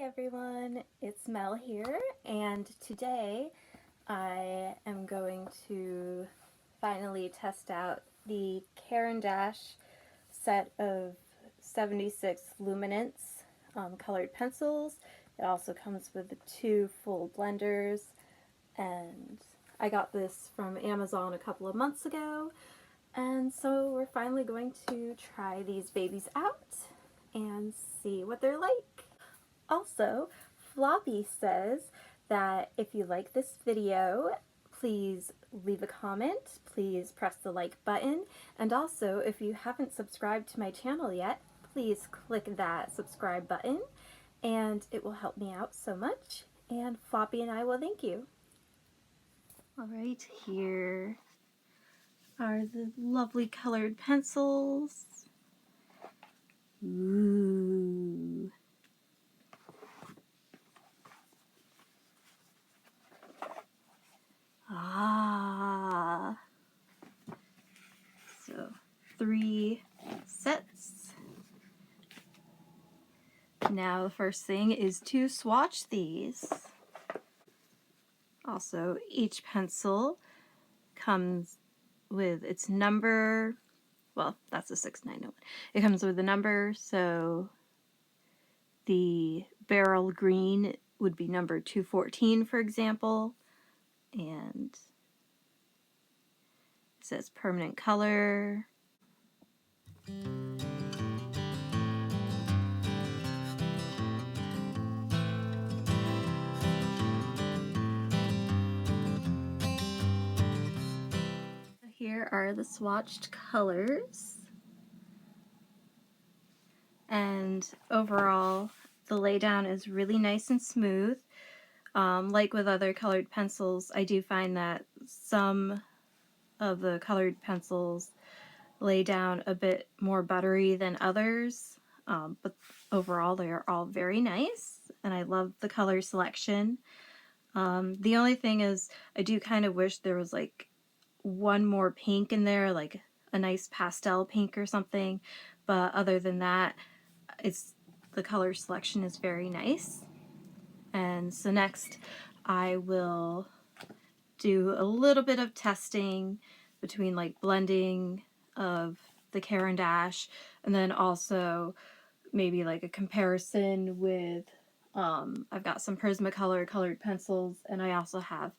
everyone, it's Mel here, and today I am going to finally test out the Caran set of 76 Luminance colored pencils. It also comes with the 2 full blenders, and I got this from Amazon a couple of months ago, and so we're finally going to try these babies out and see what they're like. Also, Floppy says that if you like this video, please leave a comment, please press the like button, and also if you haven't subscribed to my channel yet, please click that subscribe button, and it will help me out so much, and Floppy and I will thank you. Alright, here are the lovely colored pencils. Ooh. Ah. So 3 sets. Now the first thing is to swatch these. Also, each pencil comes with its number. Well, that's a 6901. It comes with a number, so the barrel green would be number 214, for example, and it says permanent color. Here are the swatched colors, and overall the laydown is really nice and smooth. Like with other colored pencils, I do find that some of the colored pencils lay down a bit more buttery than others, but overall they are all very nice, and I love the color selection. The only thing is I do kind of wish there was like one more pink in there, like a nice pastel pink or something, but other than that, the color selection is very nice. And so next I will do a little bit of testing between like blending of the Caran and then also maybe like a comparison with I've got some Prismacolor colored pencils, and I also have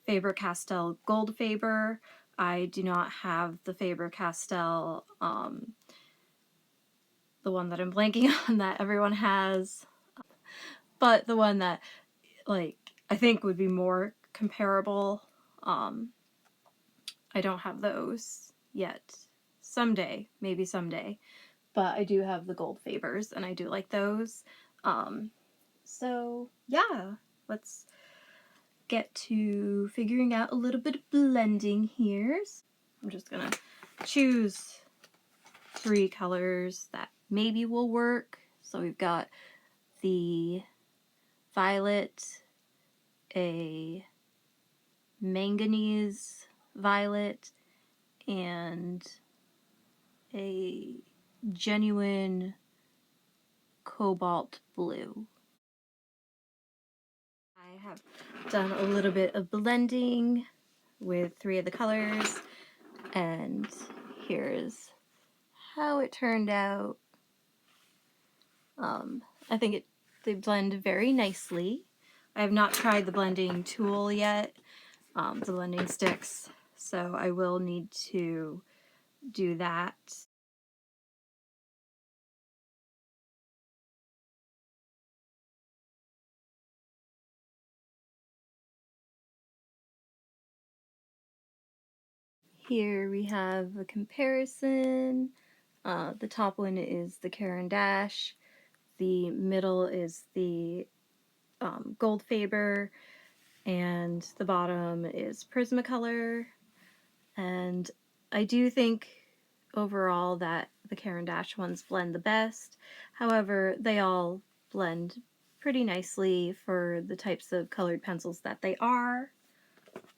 Faber-Castell Gold Faber. I do not have the Faber-Castell, the one that I'm blanking on that everyone has, but the one that like I think would be more comparable. I don't have those yet. Someday, maybe someday, but I do have the Gold Fabers, and I do like those. So yeah, let's get to figuring out a little bit of blending here. I'm just gonna choose 3 colors that maybe will work. So we've got the violet, a manganese violet, and a genuine cobalt blue. I have done a little bit of blending with 3 of the colors, and here's how it turned out. I think they blend very nicely. I have not tried the blending tool yet, the blending sticks, so I will need to do that. Here we have a comparison. The top one is the Caran the middle is the Gold Faber, and the bottom is Prismacolor. And I do think overall that the Caran ones blend the best. However, they all blend pretty nicely for the types of colored pencils that they are,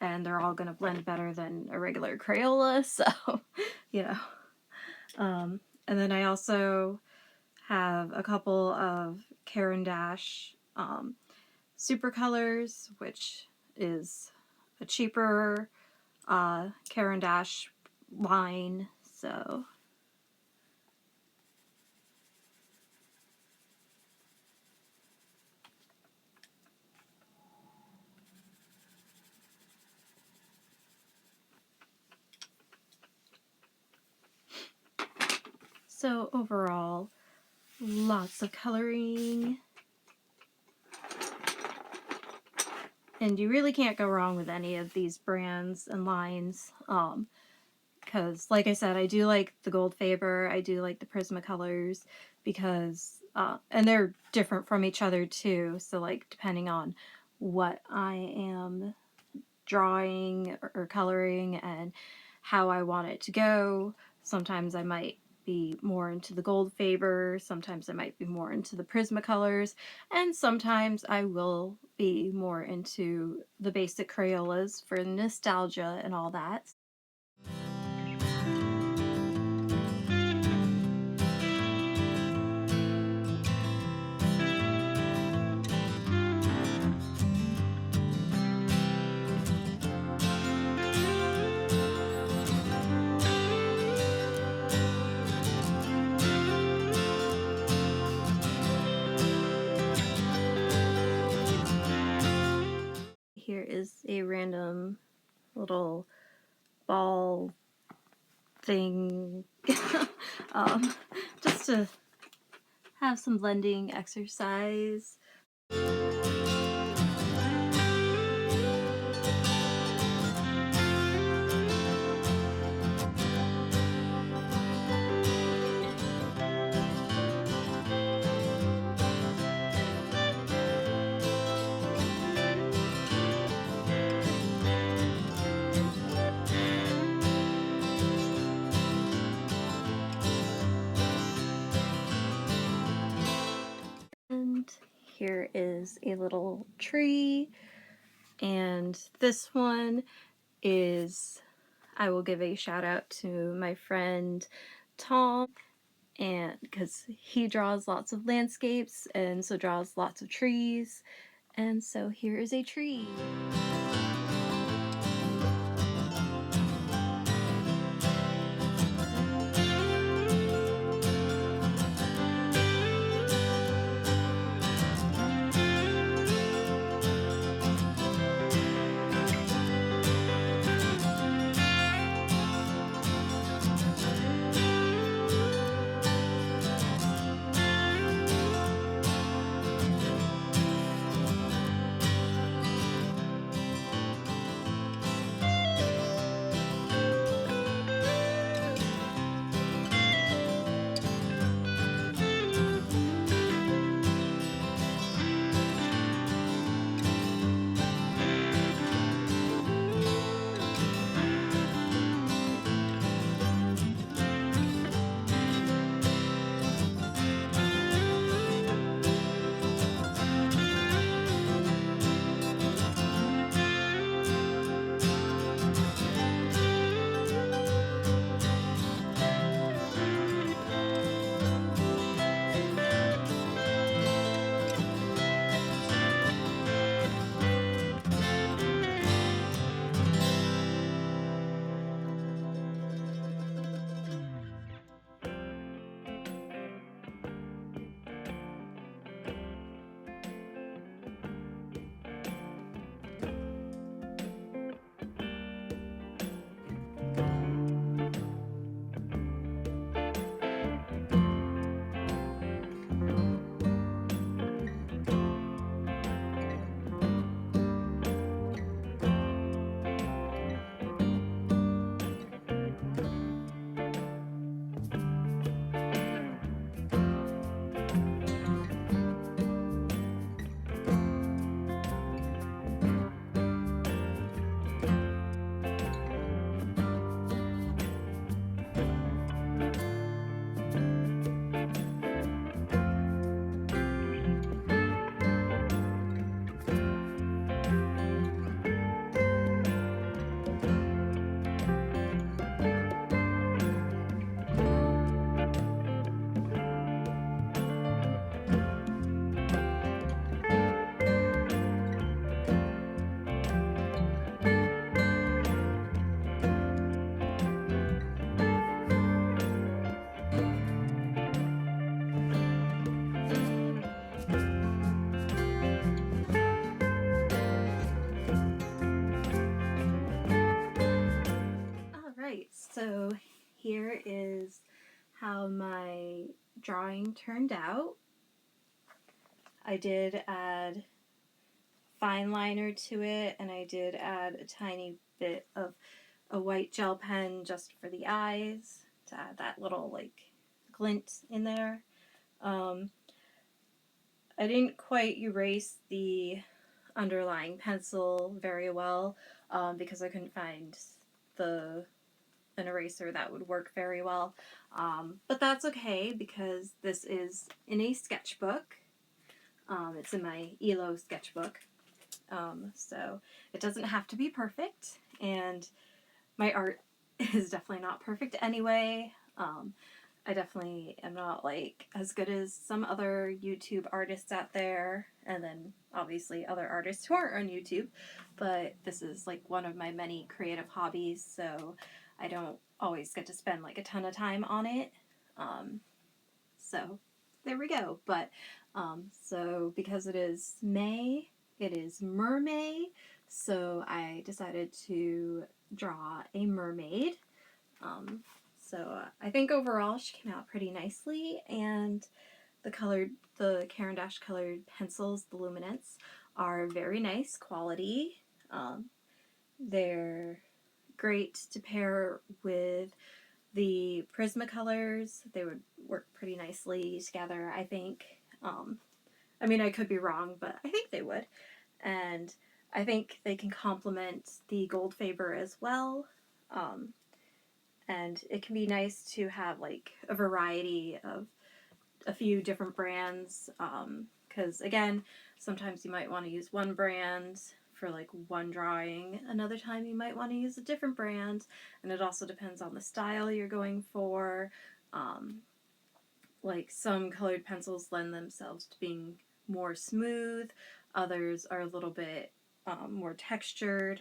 and they're all going to blend better than a regular Crayola, so you know. And then I also have a couple of Caran Super Colors, which is a cheaper Caran line. So overall, lots of coloring. And you really can't go wrong with any of these brands and lines. Because, like I said, I do like the Gold Faber, I do like the Prismacolors, because, and they're different from each other too, so like depending on what I am drawing or coloring and how I want it to go, sometimes I might be more into the Gold Faber, sometimes I might be more into the Prismacolors, and sometimes I will be more into the basic Crayolas for nostalgia and all that. Here is a random little ball thing just to have some blending exercise. And here is a little tree, and this one is, I will give a shout out to my friend Tom, and because he draws lots of landscapes and so draws lots of trees, and so here is a tree. So here is how my drawing turned out. I did add fine liner to it, and I did add a tiny bit of a white gel pen just for the eyes to add that little like glint in there. I didn't quite erase the underlying pencil very well because I couldn't find an eraser that would work very well. But that's okay because this is in a sketchbook. It's in my ELO sketchbook. So it doesn't have to be perfect, and my art is definitely not perfect anyway. I definitely am not like as good as some other YouTube artists out there, and then obviously other artists who aren't on YouTube, but this is like one of my many creative hobbies, so I don't always get to spend like a ton of time on it. So there we go. But so because it is May, it is Mermay, so I decided to draw a mermaid. So I think overall she came out pretty nicely, and the Caran colored pencils, the Luminance, are very nice quality. They're great to pair with the Prismacolors. They would work pretty nicely together, I think. I mean, I could be wrong, but I think they would. And I think they can complement the Goldfaber as well. And it can be nice to have like a variety of a few different brands, because again, sometimes you might want to use one brand for like one drawing, another time you might want to use a different brand, and it also depends on the style you're going for. Like some colored pencils lend themselves to being more smooth, others are a little bit more textured,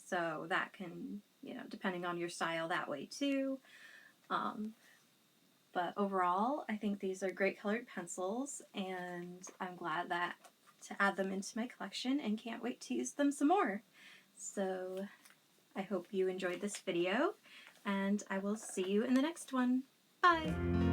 so that can, depending on your style that way too. But overall, I think these are great colored pencils, and I'm glad to add them into my collection and can't wait to use them some more. So I hope you enjoyed this video, and I will see you in the next one. Bye!